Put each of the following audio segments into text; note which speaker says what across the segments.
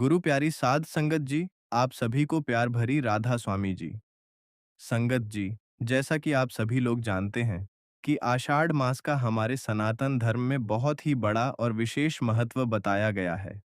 Speaker 1: गुरु प्यारी साध संगत जी, आप सभी को प्यार भरी राधा स्वामी जी। संगत जी, जैसा कि आप सभी लोग जानते हैं कि आषाढ़ मास का हमारे सनातन धर्म में बहुत ही बड़ा और विशेष महत्व बताया गया है।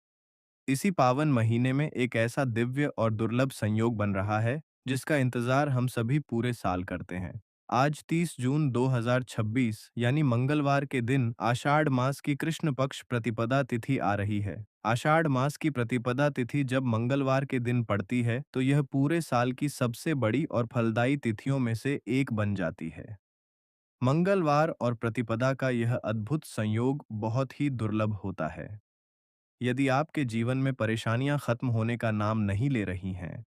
Speaker 1: इसी पावन महीने में एक ऐसा दिव्य और दुर्लभ संयोग बन रहा है, जिसका इंतजार हम सभी पूरे साल करते हैं। आज 30 जून 2026 यानी मंगलवार के दिन आषाढ़ मास की कृष्ण पक्ष प्रतिपदा तिथि आ रही है। आषाढ़ मास की प्रतिपदा तिथि जब मंगलवार के दिन पड़ती है, तो यह पूरे साल की सबसे बड़ी और फलदायी तिथियों में से एक बन जाती है। मंगलवार और प्रतिपदा का यह अद्भुत संयोग बहुत ही दुर्लभ होता है। यदि आपके जीवन में परेशानियां खत्म होने का नाम नहीं ले रही हैं,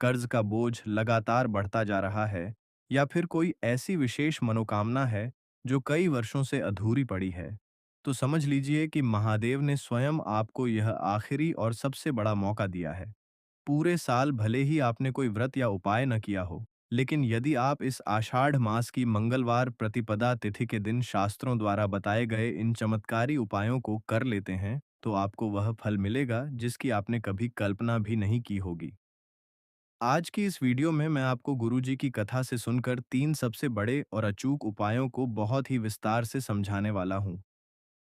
Speaker 1: कर्ज का बोझ लगातार बढ़ता जा रहा है, या फिर कोई ऐसी विशेष मनोकामना है जो कई वर्षों से अधूरी पड़ी है, तो समझ लीजिए कि महादेव ने स्वयं आपको यह आखिरी और सबसे बड़ा मौका दिया है। पूरे साल भले ही आपने कोई व्रत या उपाय न किया हो, लेकिन यदि आप इस आषाढ़ मास की मंगलवार प्रतिपदा तिथि के दिन शास्त्रों द्वारा बताए गए इन चमत्कारी उपायों को कर लेते हैं, तो आपको वह फल मिलेगा जिसकी आपने कभी कल्पना भी नहीं की होगी। आज की इस वीडियो में मैं आपको गुरुजी की कथा से सुनकर 3 सबसे बड़े और अचूक उपायों को बहुत ही विस्तार से समझाने वाला हूँ।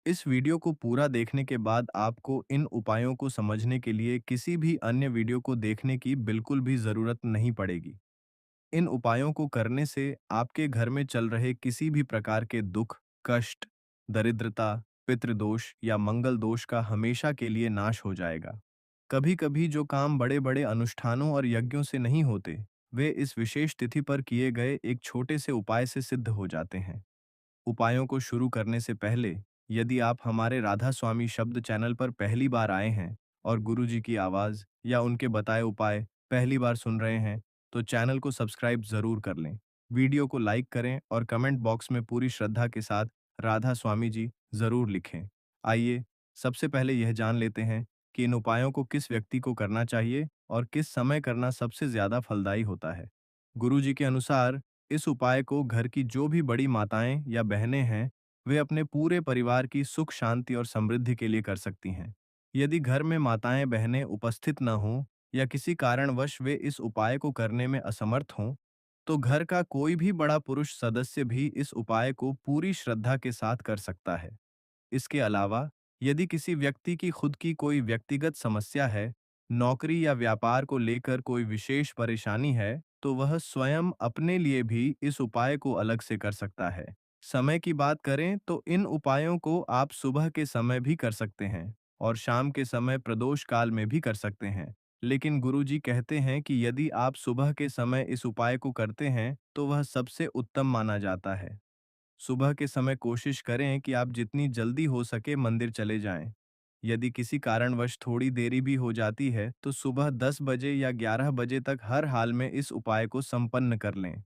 Speaker 1: इस वीडियो को पूरा देखने के बाद आपको इन उपायों को समझने के लिए किसी भी अन्य वीडियो को देखने की बिल्कुल भी ज़रूरत नहीं पड़ेगी। इन उपायों को करने से आपके घर में चल रहे किसी भी प्रकार के दुख, कष्ट, दरिद्रता, पितृदोष या मंगल दोष का हमेशा के लिए नाश हो जाएगा। कभी-कभी जो काम बड़े-बड़े अनुष्ठानों और यज्ञों से नहीं होते, वे इस विशेष तिथि पर किए गए एक छोटे से उपाय से सिद्ध हो जाते हैं। उपायों को शुरू करने से पहले, यदि आप हमारे राधा स्वामी शब्द चैनल पर पहली बार आए हैं और गुरुजी की आवाज़ या उनके बताए उपाय पहली बार सुन रहे हैं, तो चैनल को सब्सक्राइब ज़रूर कर लें। वीडियो को लाइक करें और कमेंट बॉक्स में पूरी श्रद्धा के साथ राधा स्वामी जी ज़रूर लिखें। आइए, सबसे पहले यह जान लेते हैं कि इन उपायों को किस व्यक्ति को करना चाहिए और किस समय करना सबसे ज़्यादा फलदायी होता है। गुरुजी के अनुसार इस उपाय को घर की जो भी बड़ी माताएं या बहनें हैं, वे अपने पूरे परिवार की सुख शांति और समृद्धि के लिए कर सकती हैं। यदि घर में माताएं बहनें उपस्थित न हों या किसी कारणवश वे इस उपाय को करने में असमर्थ हों, तो घर का कोई भी बड़ा पुरुष सदस्य भी इस उपाय को पूरी श्रद्धा के साथ कर सकता है। इसके अलावा, यदि किसी व्यक्ति की खुद की कोई व्यक्तिगत समस्या है, नौकरी या व्यापार को लेकर कोई विशेष परेशानी है, तो वह स्वयं अपने लिए भी इस उपाय को अलग से कर सकता है। समय की बात करें तो इन उपायों को आप सुबह के समय भी कर सकते हैं और शाम के समय प्रदोष काल में भी कर सकते हैं। लेकिन गुरुजी कहते हैं कि यदि आप सुबह के समय इस उपाय को करते हैं, तो वह सबसे उत्तम माना जाता है। सुबह के समय कोशिश करें कि आप जितनी जल्दी हो सके मंदिर चले जाएं। यदि किसी कारणवश थोड़ी देरी भी हो जाती है, तो सुबह 10 बजे या 11 बजे तक हर हाल में इस उपाय को संपन्न कर लें।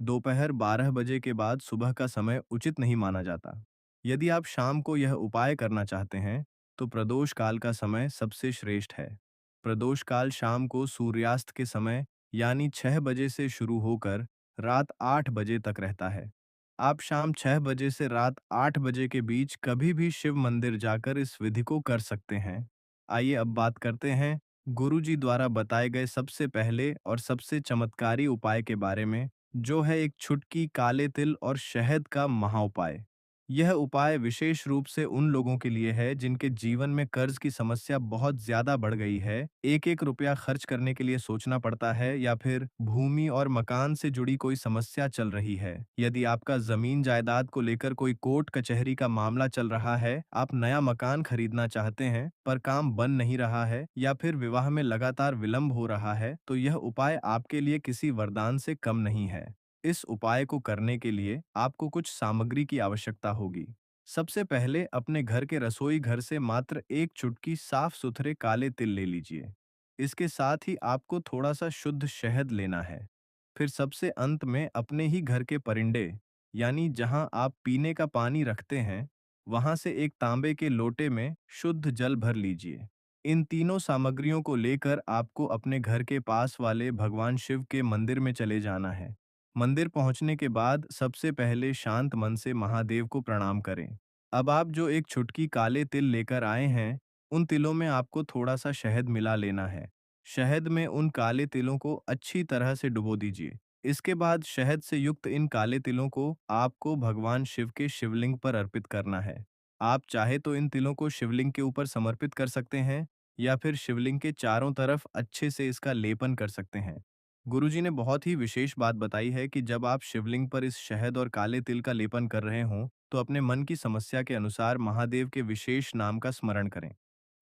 Speaker 1: दोपहर 12 बजे के बाद सुबह का समय उचित नहीं माना जाता। यदि आप शाम को यह उपाय करना चाहते हैं, तो प्रदोष काल का समय सबसे श्रेष्ठ है। प्रदोष काल शाम को सूर्यास्त के समय यानी 6 बजे से शुरू होकर रात 8 बजे तक रहता है। आप शाम 6 बजे से रात 8 बजे के बीच कभी भी शिव मंदिर जाकर इस विधि को कर सकते हैं। आइए अब बात करते हैं गुरुजी द्वारा बताए गए सबसे पहले और सबसे चमत्कारी उपाय के बारे में, जो है एक छुटकी काले तिल और शहद का महाउपाय। यह उपाय विशेष रूप से उन लोगों के लिए है जिनके जीवन में कर्ज की समस्या बहुत ज्यादा बढ़ गई है, एक एक रुपया खर्च करने के लिए सोचना पड़ता है, या फिर भूमि और मकान से जुड़ी कोई समस्या चल रही है। यदि आपका जमीन जायदाद को लेकर कोई कोर्ट कचहरी का मामला चल रहा है, आप नया मकान खरीदना चाहते हैं पर काम बन नहीं रहा है, या फिर विवाह में लगातार विलंब हो रहा है, तो यह उपाय आपके लिए किसी वरदान से कम नहीं है। इस उपाय को करने के लिए आपको कुछ सामग्री की आवश्यकता होगी। सबसे पहले अपने घर के रसोई घर से मात्र एक चुटकी साफ सुथरे काले तिल ले लीजिए। इसके साथ ही आपको थोड़ा सा शुद्ध शहद लेना है। फिर सबसे अंत में अपने ही घर के परिंडे, यानी जहां आप पीने का पानी रखते हैं, वहां से एक तांबे के लोटे में शुद्ध जल भर लीजिए। इन तीनों सामग्रियों को लेकर आपको अपने घर के पास वाले भगवान शिव के मंदिर में चले जाना है। मंदिर पहुंचने के बाद सबसे पहले शांत मन से महादेव को प्रणाम करें। अब आप जो एक छुटकी काले तिल लेकर आए हैं, उन तिलों में आपको थोड़ा सा शहद मिला लेना है। शहद में उन काले तिलों को अच्छी तरह से डुबो दीजिए। इसके बाद शहद से युक्त इन काले तिलों को आपको भगवान शिव के शिवलिंग पर अर्पित करना है। आप चाहे तो इन तिलों को शिवलिंग के ऊपर समर्पित कर सकते हैं या फिर शिवलिंग के चारों तरफ अच्छे से इसका लेपन कर सकते हैं। गुरुजी ने बहुत ही विशेष बात बताई है कि जब आप शिवलिंग पर इस शहद और काले तिल का लेपन कर रहे हों, तो अपने मन की समस्या के अनुसार महादेव के विशेष नाम का स्मरण करें।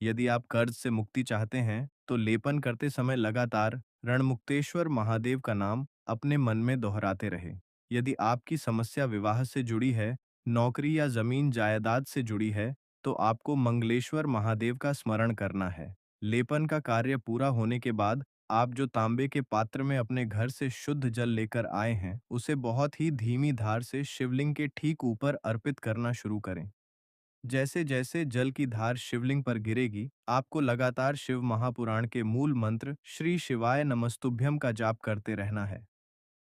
Speaker 1: यदि आप कर्ज से मुक्ति चाहते हैं, तो लेपन करते समय लगातार रणमुक्तेश्वर महादेव का नाम अपने मन में दोहराते रहें। यदि आपकी समस्या विवाह से जुड़ी है, नौकरी या जमीन जायदाद से जुड़ी है, तो आपको मंगलेश्वर महादेव का स्मरण करना है। लेपन का कार्य पूरा होने के बाद आप जो तांबे के पात्र में अपने घर से शुद्ध जल लेकर आए हैं, उसे बहुत ही धीमी धार से शिवलिंग के ठीक ऊपर अर्पित करना शुरू करें। जैसे जैसे जल की धार शिवलिंग पर गिरेगी, आपको लगातार शिव महापुराण के मूल मंत्र श्री शिवाय नमस्तुभ्यम का जाप करते रहना है।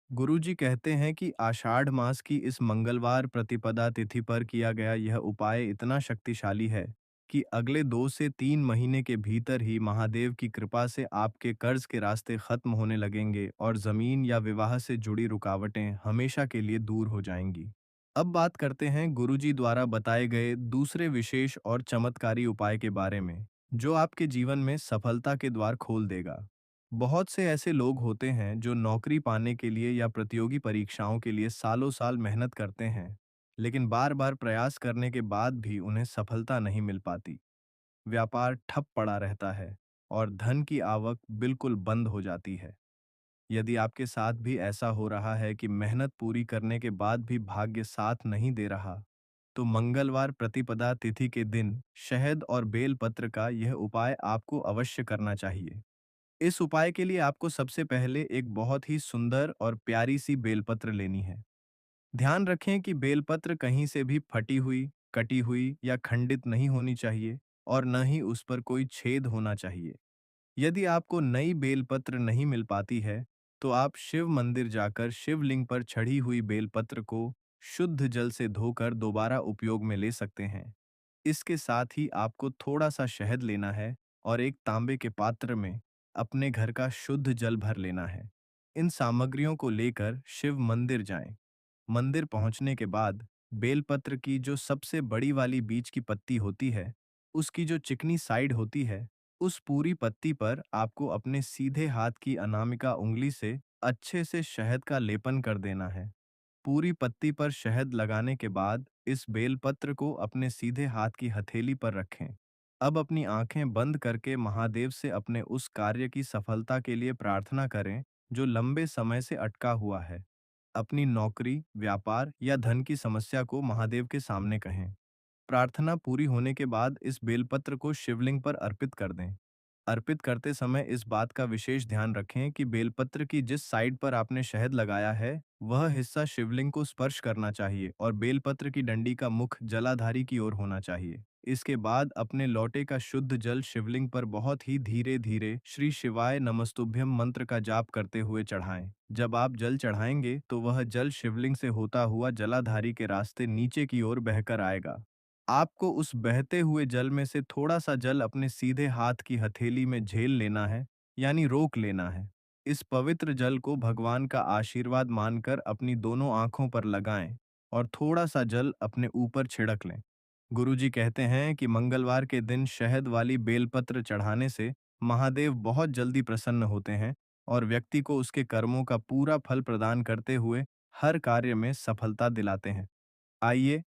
Speaker 1: गुरुजी कहते हैं कि आषाढ़ मास की इस मंगलवार प्रतिपदा तिथि पर किया गया यह उपाय इतना शक्तिशाली है कि अगले 2 से 3 महीने के भीतर ही महादेव की कृपा से आपके कर्ज के रास्ते खत्म होने लगेंगे और जमीन या विवाह से जुड़ी रुकावटें हमेशा के लिए दूर हो जाएंगी। अब बात करते हैं गुरुजी द्वारा बताए गए दूसरे विशेष और चमत्कारी उपाय के बारे में, जो आपके जीवन में सफलता के द्वार खोल देगा। बहुत से ऐसे लोग होते हैं जो नौकरी पाने के लिए या प्रतियोगी परीक्षाओं के लिए सालों साल मेहनत करते हैं, लेकिन बार बार प्रयास करने के बाद भी उन्हें सफलता नहीं मिल पाती। व्यापार ठप पड़ा रहता है और धन की आवक बिल्कुल बंद हो जाती है। यदि आपके साथ भी ऐसा हो रहा है कि मेहनत पूरी करने के बाद भी भाग्य साथ नहीं दे रहा, तो मंगलवार प्रतिपदा तिथि के दिन शहद और बेल पत्र का यह उपाय आपको अवश्य करना चाहिए। इस उपाय के लिए आपको सबसे पहले एक बहुत ही सुंदर और प्यारी सी बेलपत्र लेनी है। ध्यान रखें कि बेलपत्र कहीं से भी फटी हुई, कटी हुई या खंडित नहीं होनी चाहिए और न ही उस पर कोई छेद होना चाहिए। यदि आपको नई बेलपत्र नहीं मिल पाती है, तो आप शिव मंदिर जाकर शिवलिंग पर चढ़ी हुई बेलपत्र को शुद्ध जल से धोकर दोबारा उपयोग में ले सकते हैं। इसके साथ ही आपको थोड़ा सा शहद लेना है और एक तांबे के पात्र में अपने घर का शुद्ध जल भर लेना है। इन सामग्रियों को लेकर शिव मंदिर जाएं। मंदिर पहुंचने के बाद बेलपत्र की जो सबसे बड़ी वाली बीच की पत्ती होती है, उसकी जो चिकनी साइड होती है, उस पूरी पत्ती पर आपको अपने सीधे हाथ की अनामिका उंगली से अच्छे से शहद का लेपन कर देना है। पूरी पत्ती पर शहद लगाने के बाद इस बेलपत्र को अपने सीधे हाथ की हथेली पर रखें। अब अपनी आंखें बंद करके महादेव से अपने उस कार्य की सफलता के लिए प्रार्थना करें जो लंबे समय से अटका हुआ है। अपनी नौकरी, व्यापार या धन की समस्या को महादेव के सामने कहें। प्रार्थना पूरी होने के बाद इस बेलपत्र को शिवलिंग पर अर्पित कर दें। अर्पित करते समय इस बात का विशेष ध्यान रखें कि बेलपत्र की जिस साइड पर आपने शहद लगाया है, वह हिस्सा शिवलिंग को स्पर्श करना चाहिए और बेलपत्र की डंडी का मुख जलाधारी की ओर होना चाहिए। इसके बाद अपने लौटे का शुद्ध जल शिवलिंग पर बहुत ही धीरे धीरे श्री शिवाय नमस्तुभ्यम मंत्र का जाप करते हुए चढ़ाएं। जब आप जल चढ़ाएंगे तो वह जल शिवलिंग से होता हुआ जलाधारी के रास्ते नीचे की ओर बहकर आएगा। आपको उस बहते हुए जल में से थोड़ा सा जल अपने सीधे हाथ की हथेली में झेल लेना है, यानी रोक लेना है। इस पवित्र जल को भगवान का आशीर्वाद मानकर अपनी दोनों आंखों पर लगाएं और थोड़ा सा जल अपने ऊपर छिड़क लें। गुरुजी कहते हैं कि मंगलवार के दिन शहद वाली बेलपत्र चढ़ाने से महादेव बहुत जल्दी प्रसन्न होते हैं और व्यक्ति को उसके कर्मों का पूरा फल प्रदान करते हुए हर कार्य में सफलता दिलाते हैं। आइए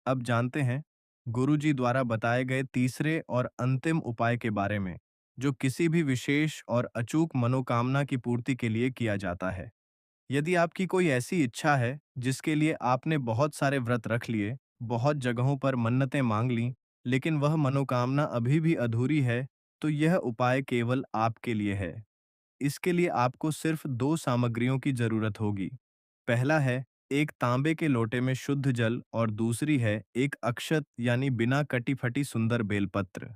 Speaker 1: अब जानते हैं गुरुजी द्वारा बताए गए तीसरे और अंतिम उपाय के बारे में, जो किसी भी विशेष और अचूक मनोकामना की पूर्ति के लिए किया जाता है। यदि आपकी कोई ऐसी इच्छा है जिसके लिए आपने बहुत सारे व्रत रख लिए, बहुत जगहों पर मन्नतें मांग लीं, लेकिन वह मनोकामना अभी भी अधूरी है, तो यह उपाय केवल आपके लिए है। इसके लिए आपको सिर्फ 2 सामग्रियों की जरूरत होगी। पहला है एक तांबे के लोटे में शुद्ध जल और दूसरी है एक अक्षत यानी बिना कटी फटी सुंदर बेलपत्र।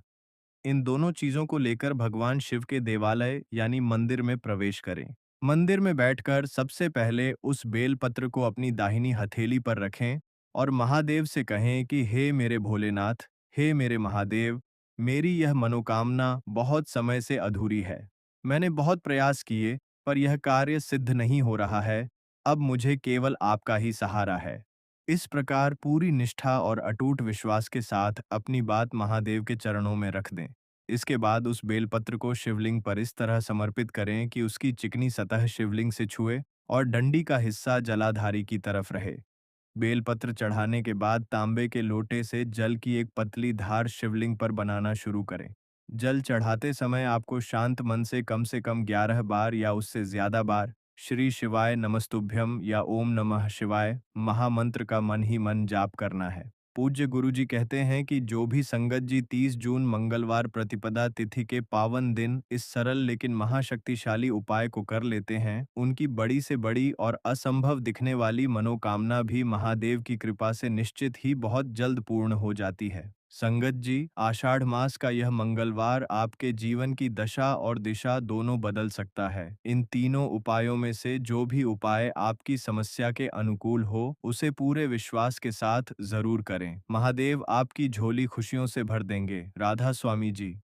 Speaker 1: इन दोनों चीजों को लेकर भगवान शिव के देवालय यानी मंदिर में प्रवेश करें। मंदिर में बैठकर सबसे पहले उस बेलपत्र को अपनी दाहिनी हथेली पर रखें और महादेव से कहें कि हे मेरे भोलेनाथ, हे मेरे महादेव, मेरी यह मनोकामना बहुत समय से अधूरी है। मैंने बहुत प्रयास किए, पर यह कार्य सिद्ध नहीं हो रहा है। अब मुझे केवल आपका ही सहारा है। इस प्रकार पूरी निष्ठा और अटूट विश्वास के साथ अपनी बात महादेव के चरणों में रख दें। इसके बाद उस बेलपत्र को शिवलिंग पर इस तरह समर्पित करें कि उसकी चिकनी सतह शिवलिंग से छुए और डंडी का हिस्सा जलाधारी की तरफ रहे। बेलपत्र चढ़ाने के बाद तांबे के लोटे से जल की एक पतली धार शिवलिंग पर बनाना शुरू करें। जल चढ़ाते समय आपको शांत मन से कम 11 बार या उससे ज्यादा बार श्री शिवाय नमस्तुभ्यम या ओम नमः शिवाय महामंत्र का मन ही मन जाप करना है। पूज्य गुरुजी कहते हैं कि जो भी संगत जी 30 जून मंगलवार प्रतिपदा तिथि के पावन दिन इस सरल लेकिन महाशक्तिशाली उपाय को कर लेते हैं, उनकी बड़ी से बड़ी और असंभव दिखने वाली मनोकामना भी महादेव की कृपा से निश्चित ही बहुत जल्द पूर्ण हो जाती है। संगत जी, आषाढ़ मास का यह मंगलवार आपके जीवन की दशा और दिशा दोनों बदल सकता है। इन तीनों उपायों में से जो भी उपाय आपकी समस्या के अनुकूल हो, उसे पूरे विश्वास के साथ जरूर करें। महादेव आपकी झोली खुशियों से भर देंगे। राधा स्वामी जी।